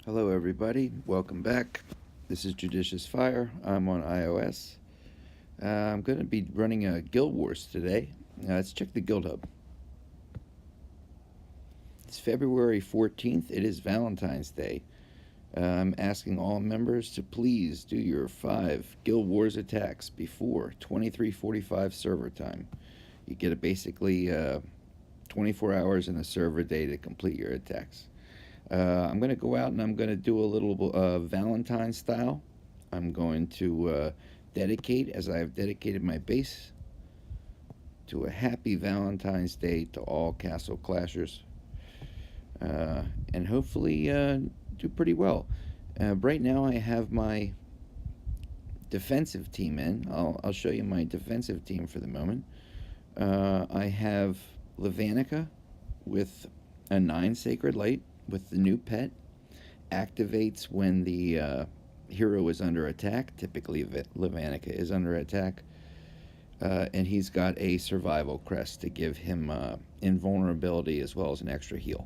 Hello everybody, welcome back. This is JudiciousFire. I'm on iOS. I'm going to be running a Guild Wars today. Let's check the Guild Hub. It's February 14th. It is Valentine's Day. I'm asking all members to please do your 5 Guild Wars attacks before 23:45 server time. You get basically 24 hours in a server day to complete your attacks. I'm going to go out and I'm going to do a little Valentine style. I'm going to dedicate, as I have dedicated my base, to a happy Valentine's Day to all Castle Clashers, and hopefully do pretty well. Right now I have my defensive team in. I'll show you my defensive team for the moment. I have Levanica with a 9 Sacred Light with the new pet. Activates when the hero is under attack. Typically, Levanica is under attack. And he's got a survival crest to give him invulnerability as well as an extra heal.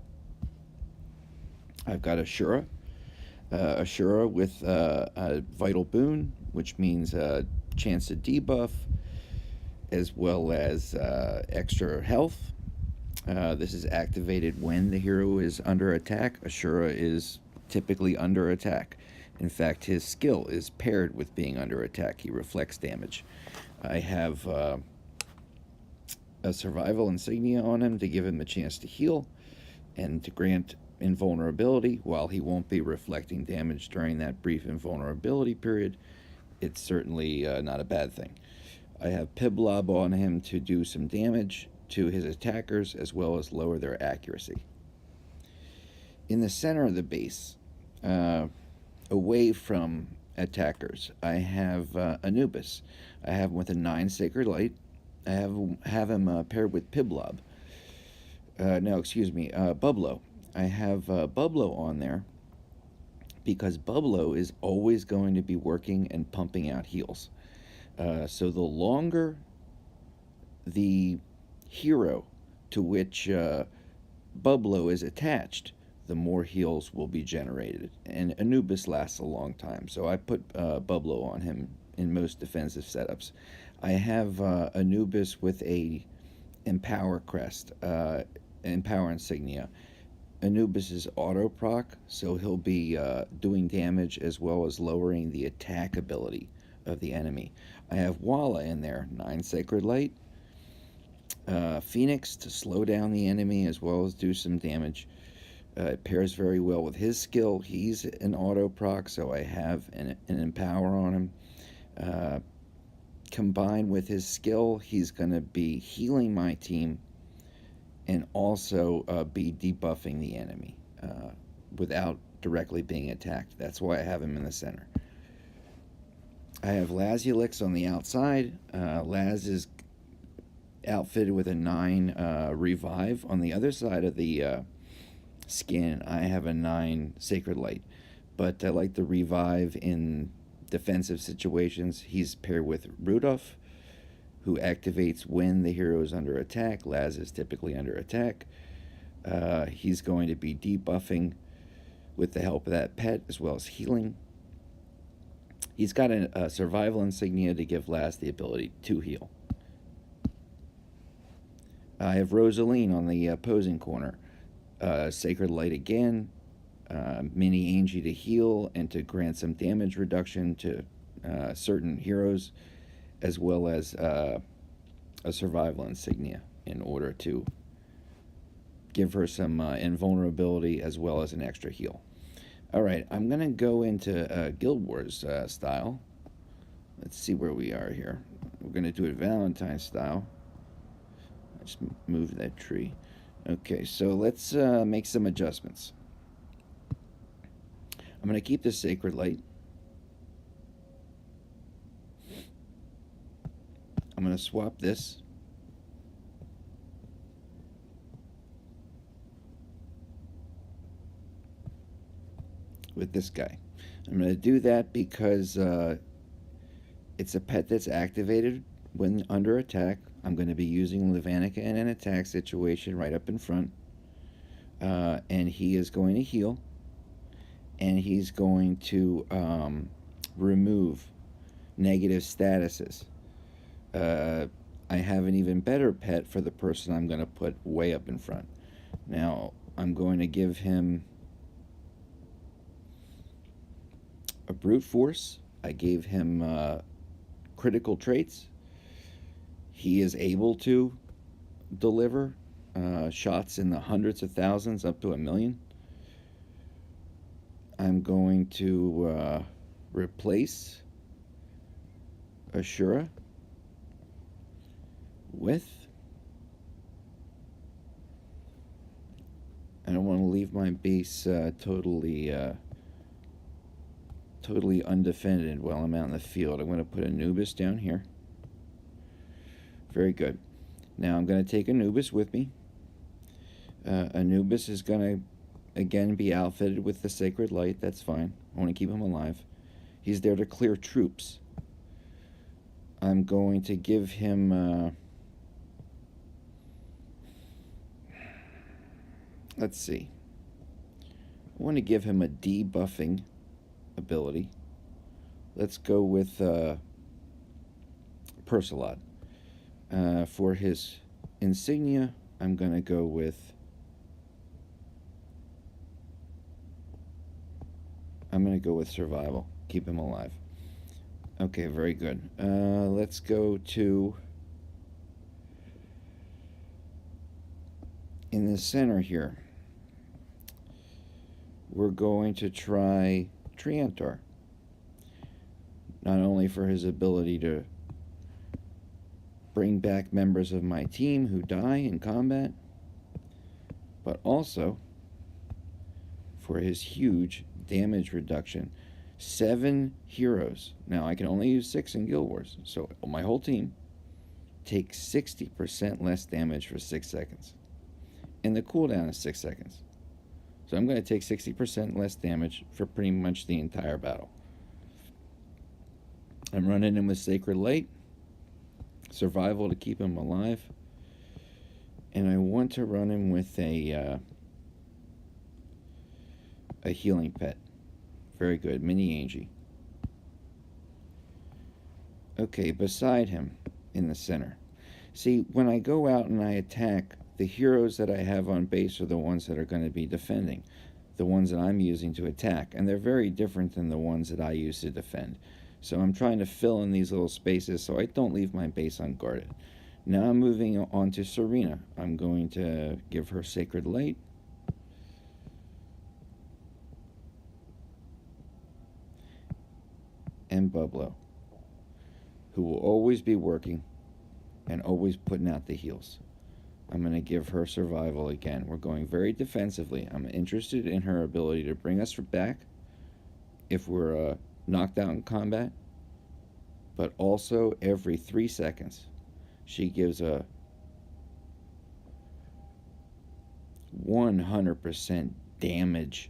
I've got Ashura. Ashura with a vital boon, which means a chance to debuff as well as extra health. This is activated when the hero is under attack. Ashura is typically under attack. In fact, his skill is paired with being under attack. He reflects damage. I have a survival insignia on him to give him a chance to heal and to grant invulnerability. While he won't be reflecting damage during that brief invulnerability period, it's certainly not a bad thing. I have Piblob on him to do some damage to his attackers as well as lower their accuracy. In the center of the base, away from attackers, I have Anubis. I have him with a 9 Sacred Light. I have him paired with Piblob. Bublo. I have Bublo on there because Bublo is always going to be working and pumping out heals. So the longer the hero to which Bublo is attached, the more heals will be generated. And Anubis lasts a long time, so I put Bublo on him in most defensive setups. I have Anubis with a Empower crest, Empower insignia. Anubis is auto proc, so he'll be doing damage as well as lowering the attack ability of the enemy. I have Walla in there, 9 Sacred Light. Phoenix to slow down the enemy as well as do some damage. It pairs very well with his skill. He's an auto proc, so I have an Empower on him. Combined with his skill, he's going to be healing my team and also be debuffing the enemy without directly being attacked. That's why I have him in the center. I have Lazulix on the outside. Laz is outfitted with a 9 Revive. On the other side of the skin, I have a 9 Sacred Light. But I like the Revive in defensive situations. He's paired with Rudolph, who activates when the hero is under attack. Laz is typically under attack. He's going to be debuffing with the help of that pet as well as healing. He's got a survival insignia to give Laz the ability to heal. I have Rosaline on the opposing corner. Sacred Light again. Mini Angie to heal and to grant some damage reduction to certain heroes, as well as a survival insignia in order to give her some invulnerability as well as an extra heal. Alright, I'm going to go into Guild Wars style. Let's see where we are here. We're going to do it Valentine style. I just moved that tree. Okay, so let's make some adjustments. I'm going to keep the Sacred Light. I'm going to swap this. With this guy. I'm going to do that because it's a pet that's activated when under attack. I'm going to be using Levanica in an attack situation right up in front. And he is going to heal. and he's going to remove negative statuses. I have an even better pet for the person I'm going to put way up in front. Now, I'm going to give him a brute force. I gave him critical traits. He is able to deliver shots in the hundreds of thousands up to 1,000,000. I'm going to replace Ashura with, I don't want to leave my base totally undefended while I'm out in the field. I'm going to put Anubis down here. Very good. Now I'm going to take Anubis with me. Anubis is going to, again, be outfitted with the Sacred Light. That's fine. I want to keep him alive. He's there to clear troops. I'm going to give him, let's see. I want to give him a debuffing ability. Let's go with Persilod. For his insignia, I'm going to go with, survival. Keep him alive. Okay, very good. Let's go to, in the center here, we're going to try Triantar. Not only for his ability to bring back members of my team who die in combat, but also for his huge damage reduction. 7 heroes. Now, I can only use 6 in Guild Wars, so my whole team takes 60% less damage for 6 seconds. And the cooldown is 6 seconds. So I'm going to take 60% less damage for pretty much the entire battle. I'm running him with Sacred Light, survival to keep him alive, and I want to run him with a healing pet. Very good, Mini Angie. Okay, beside him in the center. See, when I go out and I attack, the heroes that I have on base are the ones that are going to be defending, the ones that I'm using to attack, and they're very different than the ones that I use to defend. So I'm trying to fill in these little spaces so I don't leave my base unguarded. Now I'm moving on to Serena. I'm going to give her Sacred Light. And Bublo, who will always be working and always putting out the heals. I'm going to give her survival again. We're going very defensively. I'm interested in her ability to bring us back if we're knocked out in combat, but also every 3 seconds she gives a 100% damage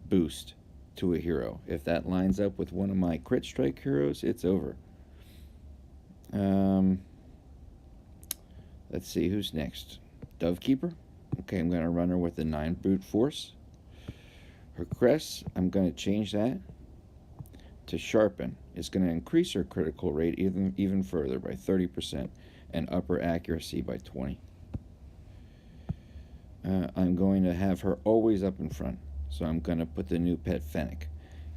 boost to a hero. If that lines up with one of my crit strike heroes, it's over. Let's see, who's next? Dovekeeper. Okay, I'm going to run her with the 9 brute force. Her crest, I'm going to change that to sharpen. It's going to increase her critical rate even further by 30% and upper accuracy by 20. I'm going to have her always up in front. So I'm going to put the new pet Fennec.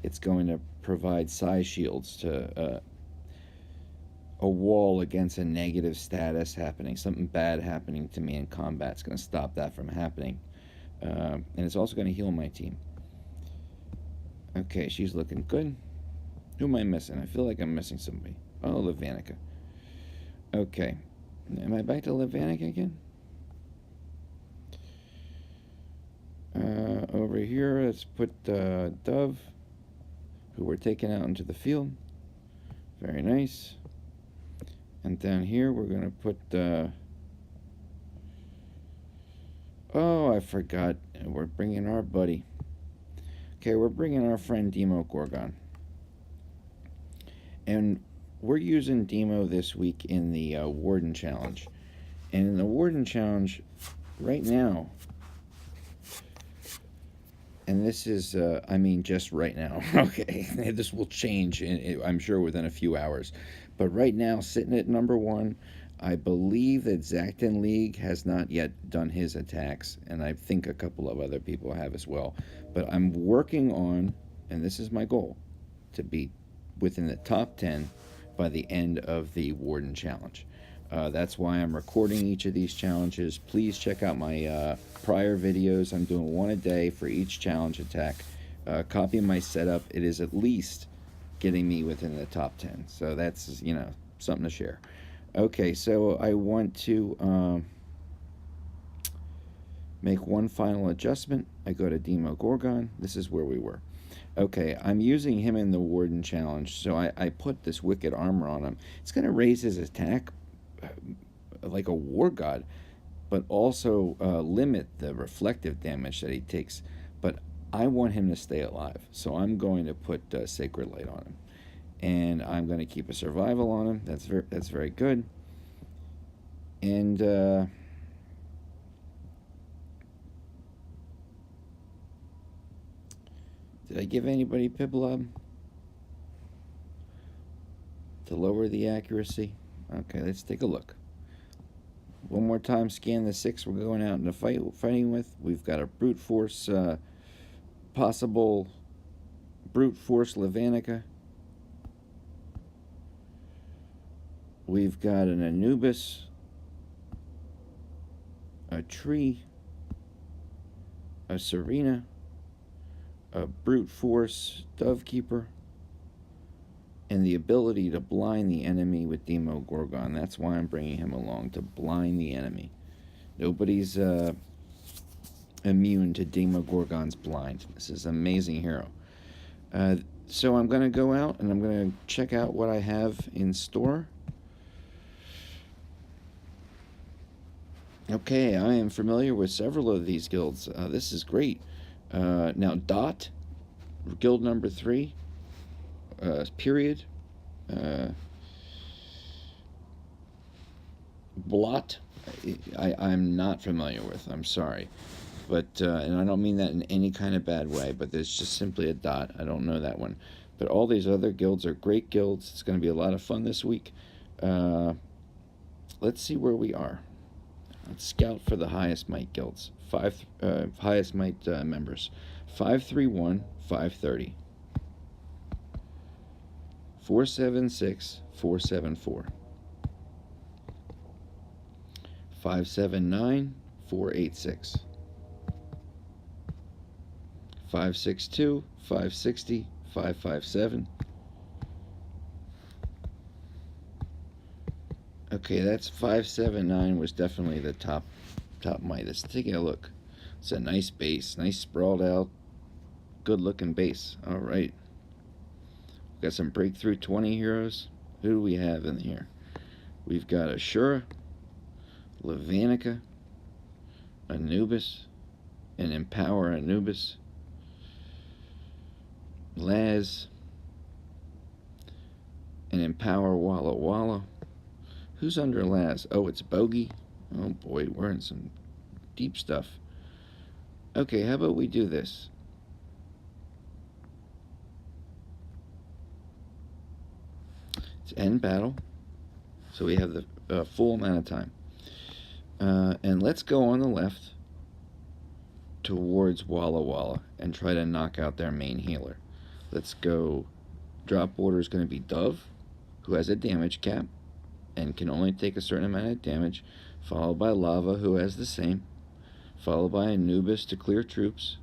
It's going to provide size shields to a wall against a negative status happening. Something bad happening to me in combat. It's going to stop that from happening. And it's also going to heal my team. Okay, she's looking good. Who am I missing? I feel like I'm missing somebody. Oh, Levanica. Okay. Am I back to Levanica again? Over here, let's put Dove, who we're taking out into the field. Very nice. And down here, we're going to put... oh, I forgot. We're bringing our buddy. Okay, we're bringing our friend Demo Gorgon. And we're using Demo this week in the Warden Challenge. And in the Warden Challenge, right now... And this is, I mean, just right now. Okay, this will change, I'm sure, within a few hours. But right now, sitting at number one, I believe that Zacton League has not yet done his attacks, and I think a couple of other people have as well. But I'm working on, and this is my goal, to be within the top 10 by the end of the Warden Challenge. That's why I'm recording each of these challenges. Please check out my prior videos. I'm doing one a day for each challenge attack. Copy my setup. It is at least getting me within the top 10. So that's, something to share. Okay, so I want to make one final adjustment. I go to Demogorgon. This is where we were. Okay, I'm using him in the Warden Challenge, so I put this Wicked Armor on him. It's going to raise his attack like a War God, but also limit the reflective damage that he takes. But I want him to stay alive, so I'm going to put Sacred Light on him. And I'm going to keep a Survival on him. That's very good. And did I give anybody Piblob to lower the accuracy? Okay, let's take a look. One more time, scan the 6 we're going out in the fighting with. We've got a Brute Force, possible Brute Force Levanica. We've got an Anubis, a Tree, a Serena, a Brute Force Dovekeeper, and the ability to blind the enemy with Demogorgon. That's why I'm bringing him along, to blind the enemy. Nobody's immune to Demogorgon's blind. This is an amazing hero. So I'm going to go out and I'm going to check out what I have in store. Okay, I am familiar with several of these guilds. This is great. Now, Dot, guild number 3, period. Blot, I'm not familiar with. I'm sorry. But, and I don't mean that in any kind of bad way, but there's just simply a Dot. I don't know that one. But all these other guilds are great guilds. It's going to be a lot of fun this week. Let's see where we are. Let's scout for the highest might guilds. Highest might members. 531, 530. 476, 474. 579, 486. 562, 560, 557. Okay, that's 579 was definitely the top might. Let's take a look. It's a nice base, nice sprawled out, good looking base. All right. Got some breakthrough 20 heroes. Who do we have in here? We've got Ashura, Levanica, Anubis, and Empower Anubis, Laz, and Empower Walla Walla. Who's under Laz? Oh, it's Bogey. Oh boy, we're in some deep stuff. Okay, how about we do this? It's end battle, so we have the full amount of time. And let's go on the left towards Walla Walla and try to knock out their main healer. Let's go. Drop order is going to be Dove, who has a damage cap and can only take a certain amount of damage, followed by Lava, who has the same, followed by Anubis to clear troops,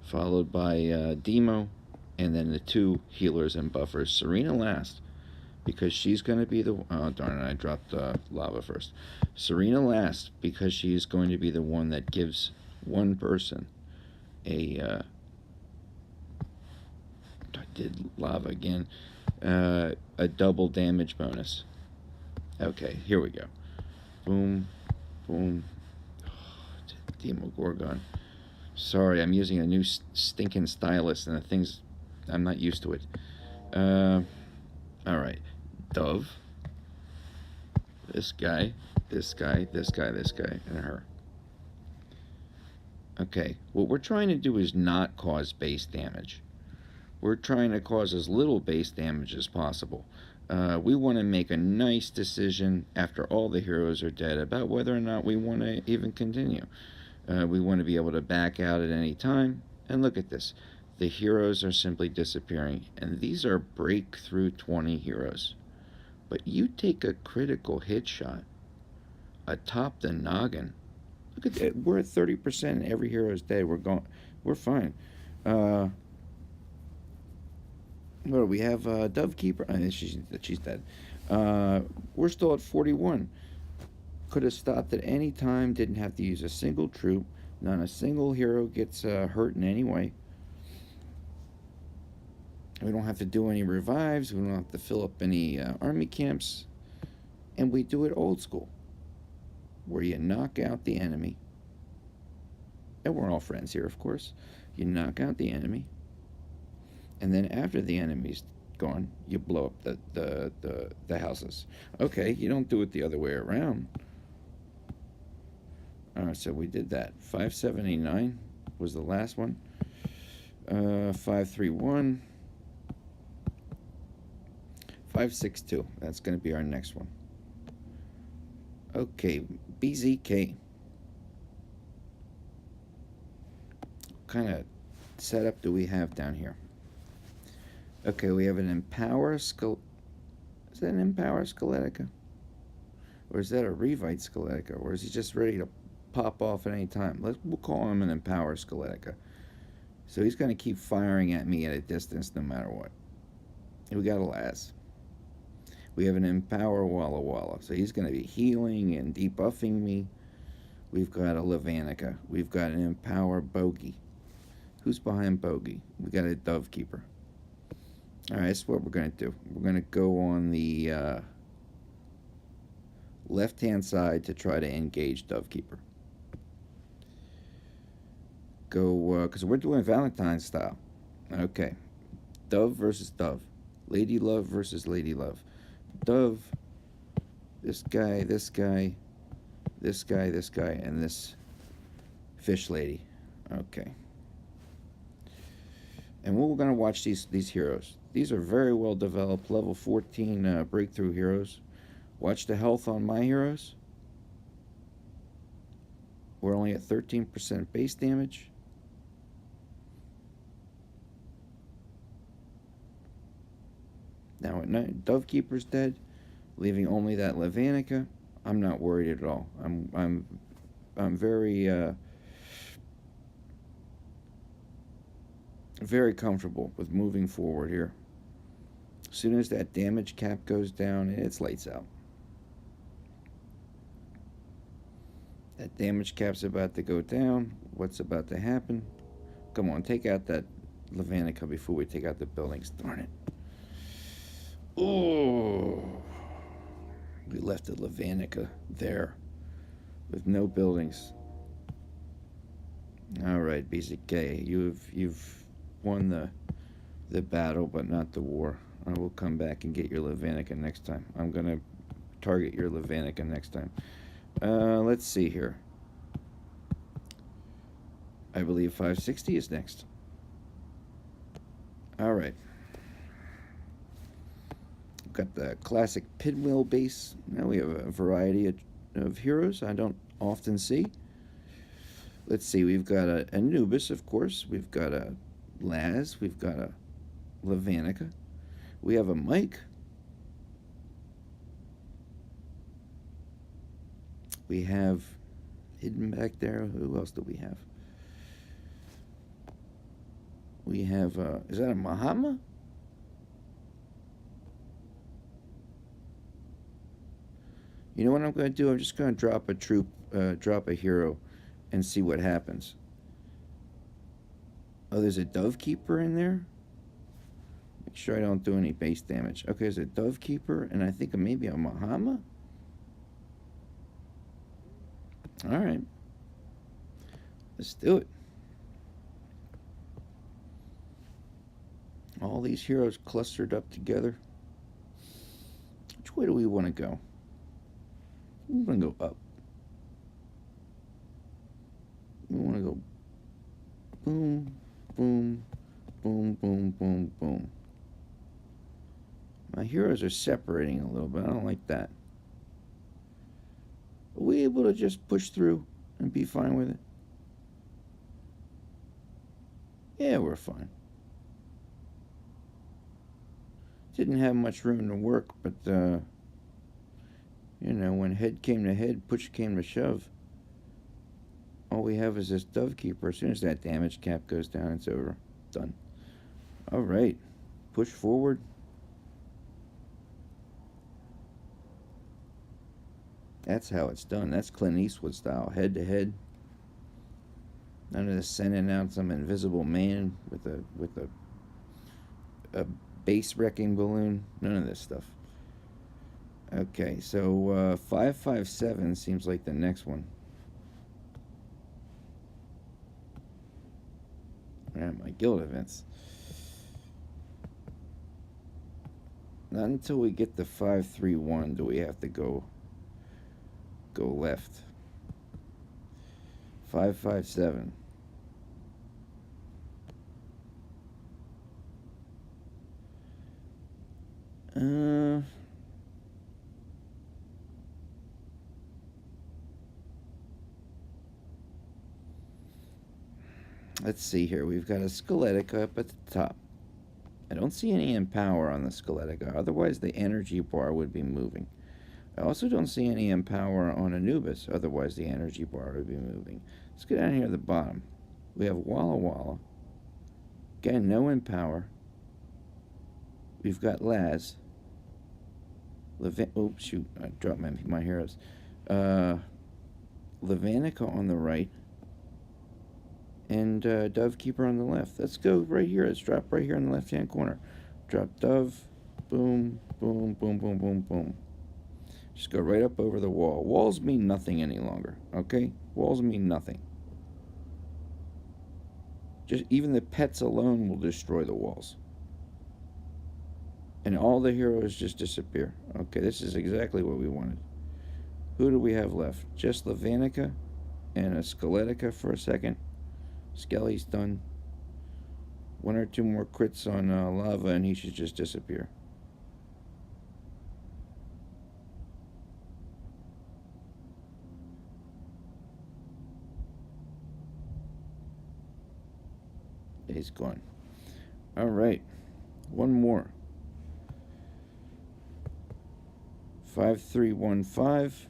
followed by Demo, and then the 2 healers and buffers. Serena last, because she's going to be the... Oh, darn it, I dropped Lava first. Serena last, because she's going to be the one that gives one person a... I did Lava again. A double damage bonus. Okay, here we go. Boom, boom. Oh, Demogorgon. Sorry, I'm using a new stinking stylus, and the things... I'm not used to it. Alright. Dove. This guy, this guy, this guy, this guy, and her. Okay, what we're trying to do is not cause base damage. We're trying to cause as little base damage as possible. We want to make a nice decision after all the heroes are dead about whether or not we want to even continue. We want to be able to back out at any time. And look at this. The heroes are simply disappearing. And these are breakthrough 20 heroes. But you take a critical hit shot atop the noggin. Look at that. We're at 30%. Every hero is dead. We're fine. What do we have? Dovekeeper. I mean, she's dead. We're still at 41. Could have stopped at any time. Didn't have to use a single troop. Not a single hero gets hurt in any way. We don't have to do any revives. We don't have to fill up any army camps. And we do it old school, where you knock out the enemy. And we're all friends here, of course. You knock out the enemy. And then after the enemy's gone, you blow up the houses. Okay, you don't do it the other way around. Alright, so we did that. 579 was the last one. 531. 562. That's going to be our next one. Okay, BZK. What kind of setup do we have down here? Okay, we have an Empower Skull. Is that an Empower Skeletica? Or is that a Revite Skeletica? Or is he just ready to pop off at any time? We'll call him an Empower Skeletica. So he's going to keep firing at me at a distance no matter what. We got a Laz. We have an Empower Walla Walla. So he's going to be healing and debuffing me. We've got a Levanica. We've got an Empower Bogey. Who's behind Bogey? We got a Dovekeeper. Alright, that's what we're going to do. We're going to go on the left-hand side to try to engage Dovekeeper. Go, because we're doing Valentine style. Okay. Dove versus Dove. Lady Love versus Lady Love. Dove, this guy, this guy, this guy, this guy, and this fish lady. Okay. And we're going to watch these heroes. These are very well developed, level 14 breakthrough heroes. Watch the health on my heroes. We're only at 13% base damage. Now at night, Dovekeeper's dead, leaving only that Levanica. I'm not worried at all. I'm very very comfortable with moving forward here. As soon as that damage cap goes down, it's lights out. That damage cap's about to go down. What's about to happen? Come on, take out that Levanica before we take out the buildings. Darn it. Oh, we left the Levanica there with no buildings. All right, BZK, you've won the battle, but not the war. I will come back and get your Levanica next time. I'm gonna target your Levanica next time. Let's see here. I believe 560 is next. All right. Got the classic pinwheel base. Now we have a variety of heroes I don't often see. Let's see, we've got a Anubis, of course. We've got a Laz. We've got a Levanica. We have a Mike. We have hidden back there. Who else do we have? We have, is that a Mahatma? You know what I'm going to do? I'm just going to drop a troop, drop a hero, and see what happens. Oh, there's a Dovekeeper in there? Make sure I don't do any base damage. Okay, there's a Dovekeeper, and I think maybe a Mahatma? Alright. Let's do it. All these heroes clustered up together. Which way do we want to go? We want to go up. We want to go heroes are separating a little bit. I don't like that. Are we able to just push through and be fine with it? Yeah, we're fine. Didn't have much room to work, but, you know, when head came to head, push came to shove, all we have is this Dove Keeper. As soon as that damage cap goes down, it's over. Done. All right. Push forward. That's how it's done. That's Clint Eastwood style. Head to head. None of this sending out some invisible man with a base wrecking balloon. None of this stuff. Okay, so 557 seems like the next one. Yeah, my guild events. Not until we get to 531 do we have to go left. 557. Let's see here. We've got a Skeletica up at the top. I don't see any Empower on the Skeletica. Otherwise, the energy bar would be moving. I also don't see any Empower on Anubis. Otherwise, the energy bar would be moving. Let's get down here at the bottom. We have Walla Walla. Again, no Empower. We've got Laz. Oh, shoot. I dropped my heroes. Levanica on the right. And Dove Keeper on the left. Let's go right here. Let's drop right here in the left-hand corner. Drop Dove. Boom, boom, boom, boom, boom, boom. Just go right up over the wall. Walls mean nothing any longer, okay? Walls mean nothing. Just even the pets alone will destroy the walls. And all the heroes just disappear. Okay, this is exactly what we wanted. Who do we have left? Just Levanica and a Skeletica for a second. Skelly's done. One or two more crits on Lava and he should just disappear. He's gone. All right. One more. 5315.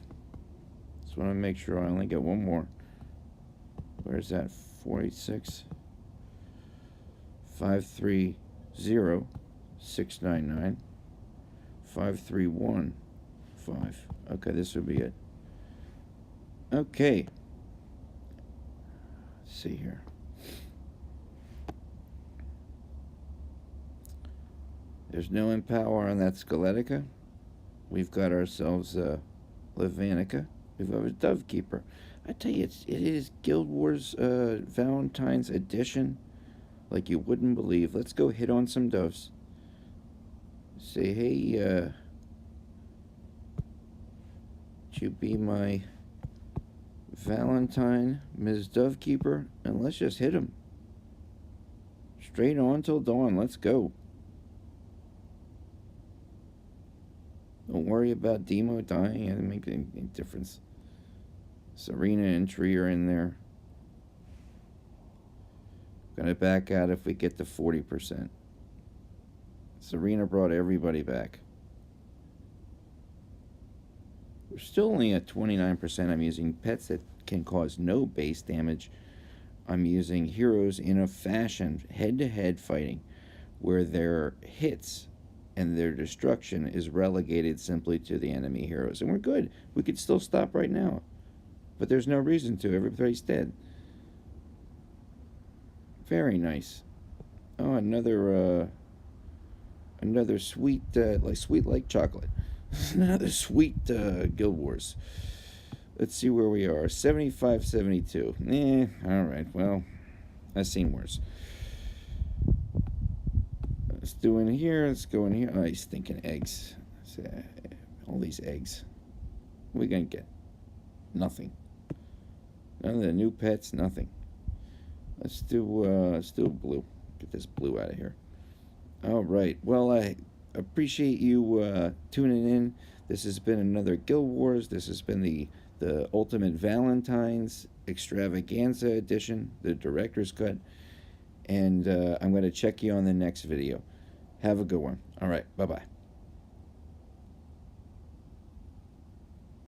Just want to make sure I only get one more. Where's that? 486. 530 699. 5315. Okay, this would be it. Okay. Let's see here. There's no Empower on that Skeletica. We've got ourselves Levanica. We've got a Dove Keeper. I tell you, it is Guild Wars Valentine's edition, like you wouldn't believe. Let's go hit on some doves. Say, hey, would you be my Valentine, Ms. Dove Keeper? And let's just hit him. Straight on till dawn. Let's go. Don't worry about Demo dying. It doesn't make any difference. Serena and Tree are in there. Gonna back out if we get to 40%. Serena brought everybody back. We're still only at 29%. I'm using pets that can cause no base damage. I'm using heroes in a fashion, head-to-head fighting, where their hits and their destruction is relegated simply to the enemy heroes. And we're good. We could still stop right now. But there's no reason to. Everybody's dead. Very nice. Oh, another sweet, sweet like chocolate. Another sweet Guild Wars. Let's see where we are. 75, 72. All right. Well, I've seen worse. Let's do in here. Let's go in here. Oh, he's thinking eggs. All these eggs. What are we going to get? Nothing. None of the new pets, nothing. Let's do blue. Get this blue out of here. All right. Well, appreciate you tuning in. This has been another Guild Wars. This has been the Ultimate Valentine's Extravaganza Edition, the Director's Cut. And I'm going to check you on the next video. Have a good one. All right. Bye-bye.